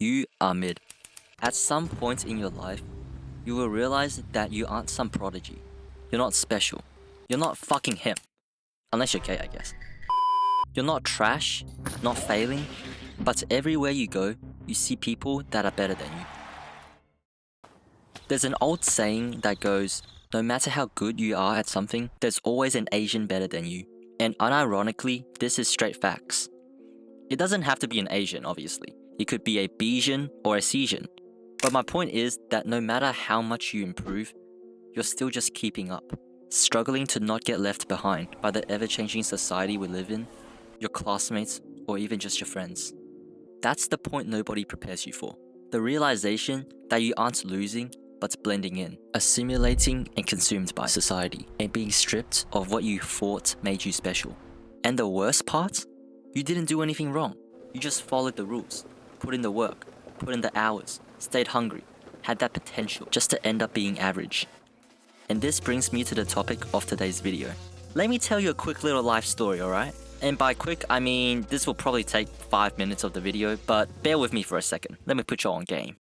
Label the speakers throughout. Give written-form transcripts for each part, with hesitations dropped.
Speaker 1: You are mid. At some point in your life, you will realize that you aren't some prodigy. You're not special. You're not fucking him. Unless you're gay, I guess. You're not trash, not failing, but everywhere you go, you see people that are better than you. There's an old saying that goes, no matter how good you are at something, there's always an Asian better than you. And unironically, this is straight facts. It doesn't have to be an Asian, obviously. It could be a Bayesian or a Cesian. But my point is that no matter how much you improve, you're still just keeping up, struggling to not get left behind by the ever-changing society we live in, your classmates, or even just your friends. That's the point nobody prepares you for. The realization that you aren't losing, but blending in, assimilating and consumed by society, and being stripped of what you thought made you special. And the worst part? You didn't do anything wrong. You just followed the rules, put in the work, put in the hours, stayed hungry, had that potential just to end up being average. And this brings me to the topic of today's video. Let me tell you a quick little life story, alright? And by quick, I mean this will probably take 5 minutes of the video, but bear with me for a second. Let me put you on game.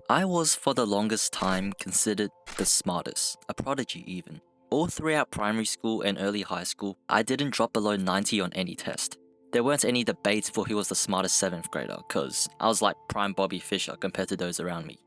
Speaker 1: I was for the longest time considered the smartest, a prodigy even. All throughout primary school and early high school, I didn't drop below 90 on any test. There weren't any debates for who was the smartest 7th grader, cause I was like prime Bobby Fischer compared to those around me.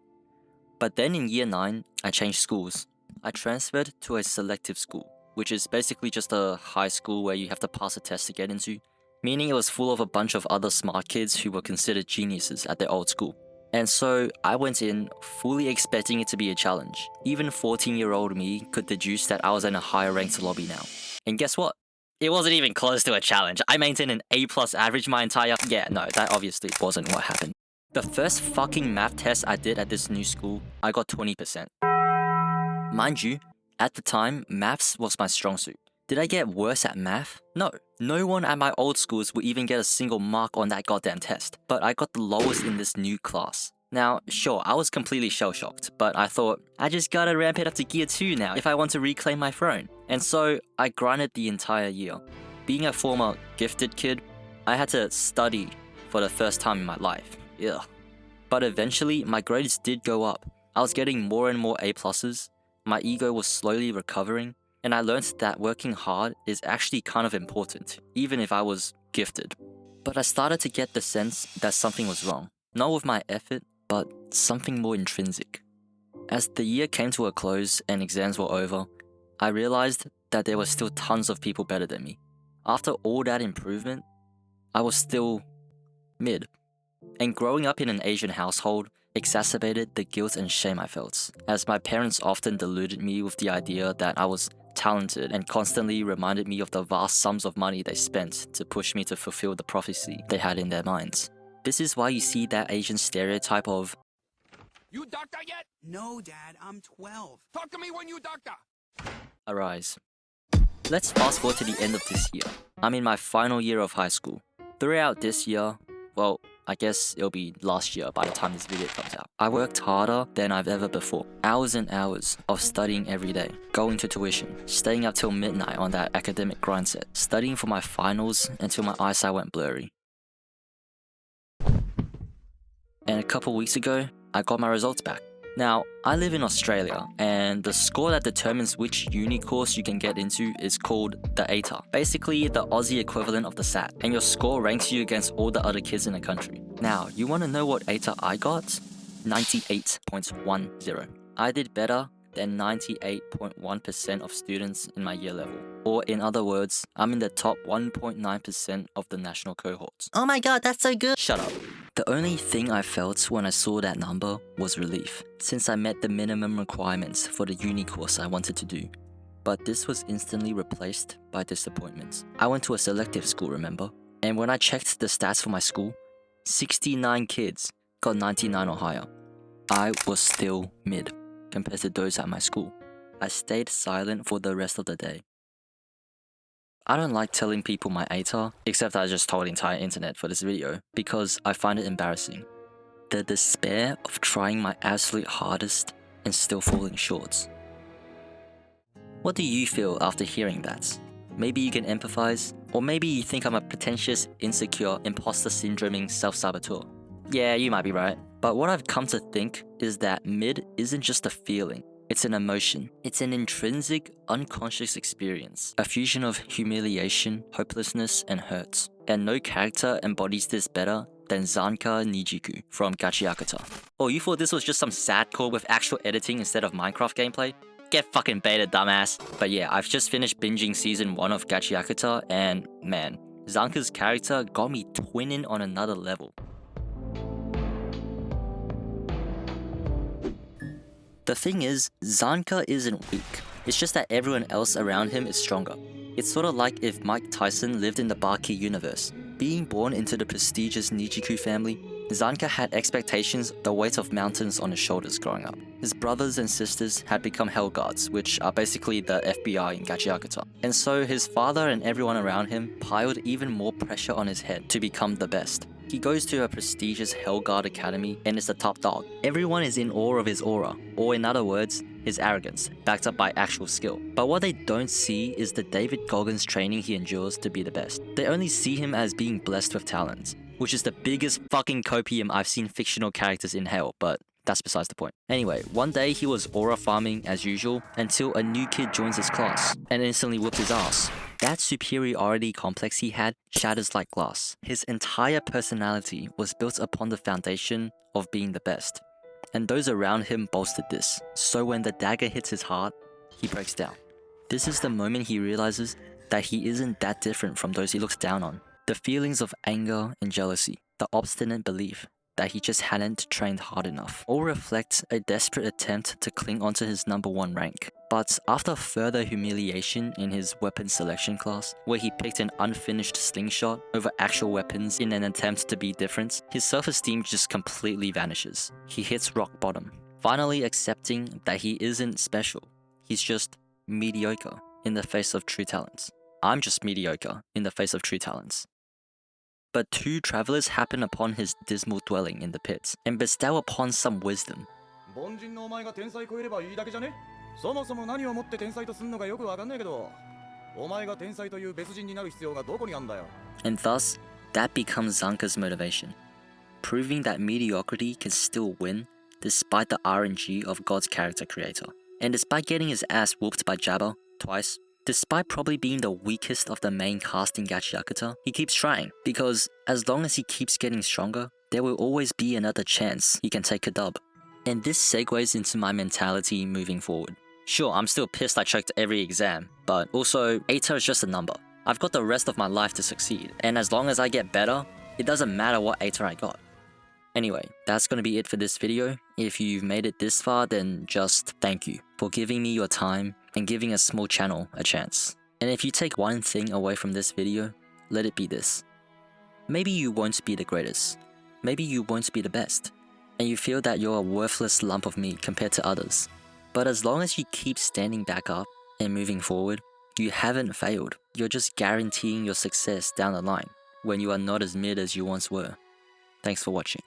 Speaker 1: But then in year 9, I changed schools. I transferred to a selective school, which is basically just a high school where you have to pass a test to get into, meaning it was full of a bunch of other smart kids who were considered geniuses at their old school. And so I went in fully expecting it to be a challenge. Even 14-year-old me could deduce that I was in a higher ranked lobby now. And guess what? It wasn't even close to a challenge. I maintained an A+ average my entire— yeah, no, that obviously wasn't what happened. The first fucking math test I did at this new school, I got 20%. Mind you, at the time, maths was my strong suit. Did I get worse at math? No. No one at my old schools would even get a single mark on that goddamn test. But I got the lowest in this new class. Now, sure, I was completely shell-shocked, but I thought, I just gotta ramp it up to gear 2 now if I want to reclaim my throne. And so, I grinded the entire year. Being a former gifted kid, I had to study for the first time in my life. Ugh. But eventually, my grades did go up. I was getting more and more A+, my ego was slowly recovering, and I learned that working hard is actually kind of important, even if I was gifted. But I started to get the sense that something was wrong. Not with my effort, but something more intrinsic. As the year came to a close and exams were over, I realized that there were still tons of people better than me. After all that improvement, I was still mid. And growing up in an Asian household exacerbated the guilt and shame I felt, as my parents often deluded me with the idea that I was talented and constantly reminded me of the vast sums of money they spent to push me to fulfill the prophecy they had in their minds. This is why you see that Asian stereotype of,
Speaker 2: "You doctor yet?"
Speaker 3: No, Dad, I'm 12.
Speaker 2: "Talk to me when you doctor."
Speaker 1: arise. Let's fast forward to the end of this year. I'm in my final year of high school. Throughout this year, well, I guess it'll be last year by the time this video comes out, I worked harder than I've ever before. Hours and hours of studying every day, going to tuition, staying up till midnight on that academic grind set, studying for my finals until my eyesight went blurry. And a couple weeks ago, I got my results back. Now, I live in Australia, and the score that determines which uni course you can get into is called the ATAR. Basically, the Aussie equivalent of the SAT, and your score ranks you against all the other kids in the country. Now, you want to know what ATAR I got? 98.10. I did better than 98.1% of students in my year level. Or in other words, I'm in the top 1.9% of the national cohorts. Oh my god, that's so good! Shut up. The only thing I felt when I saw that number was relief, since I met the minimum requirements for the uni course I wanted to do. But this was instantly replaced by disappointment. I went to a selective school, remember? And when I checked the stats for my school, 69 kids got 99 or higher. I was still mid compared to those at my school. I stayed silent for the rest of the day. I don't like telling people my ATAR, except I just told the entire internet for this video, because I find it embarrassing. The despair of trying my absolute hardest and still falling short. What do you feel after hearing that? Maybe you can empathize, Or maybe you think I'm a pretentious, insecure, imposter syndroming self-saboteur. Yeah, you might be right. But what I've come to think is that mid isn't just a feeling. It's an emotion. It's an intrinsic, unconscious experience. A fusion of humiliation, hopelessness, and hurt. And no character embodies this better than Zanka Nijiku from Gachiakata. Oh, you thought this was just some sadcore with actual editing instead of Minecraft gameplay? Get fucking baited, dumbass. But yeah, I've just finished binging season 1 of Gachiakata, and man, Zanka's character got me twinning on another level. The thing is, Zanka isn't weak. It's just that everyone else around him is stronger. It's sort of like if Mike Tyson lived in the Baki universe. Being born into the prestigious Nijiku family, Zanka had expectations the weight of mountains on his shoulders growing up. His brothers and sisters had become Hellguards, which are basically the FBI in Gachiakata. And so his father and everyone around him piled even more pressure on his head to become the best. He goes to a prestigious Hellguard academy and is the top dog. Everyone is in awe of his aura, or in other words, his arrogance, backed up by actual skill. But what they don't see is the David Goggins training he endures to be the best. They only see him as being blessed with talent, which is the biggest fucking copium I've seen fictional characters inhale, but that's besides the point. Anyway, one day he was aura farming as usual until a new kid joins his class and instantly whoops his ass. That superiority complex he had shatters like glass. His entire personality was built upon the foundation of being the best. And those around him bolstered this. So when the dagger hits his heart, he breaks down. This is the moment he realizes that he isn't that different from those he looks down on. The feelings of anger and jealousy, the obstinate belief that he just hadn't trained hard enough, all reflect a desperate attempt to cling onto his #1 rank. But after further humiliation in his weapon selection class, where he picked an unfinished slingshot over actual weapons in an attempt to be different, his self-esteem just completely vanishes. He hits rock bottom, finally accepting that he isn't special. He's just mediocre in the face of true talents. I'm just mediocre in the face of true talents. But 2 travelers happen upon his dismal dwelling in the pits and bestow upon some wisdom. And thus, that becomes Zanka's motivation, proving that mediocrity can still win despite the RNG of God's character creator. And despite getting his ass whooped by Jabba twice, despite probably being the weakest of the main cast in Gachiakata, he keeps trying, because as long as he keeps getting stronger, there will always be another chance he can take a dub. And this segues into my mentality moving forward. Sure, I'm still pissed I choked every exam, but also, ATAR is just a number. I've got the rest of my life to succeed, and as long as I get better, it doesn't matter what ATAR I got. Anyway, that's gonna be it for this video. If you've made it this far, then just thank you for giving me your time and giving a small channel a chance. And if you take one thing away from this video, let it be this. Maybe you won't be the greatest. Maybe you won't be the best. And you feel that you're a worthless lump of meat compared to others. But as long as you keep standing back up and moving forward, you haven't failed. You're just guaranteeing your success down the line when you are not as mid as you once were. Thanks for watching.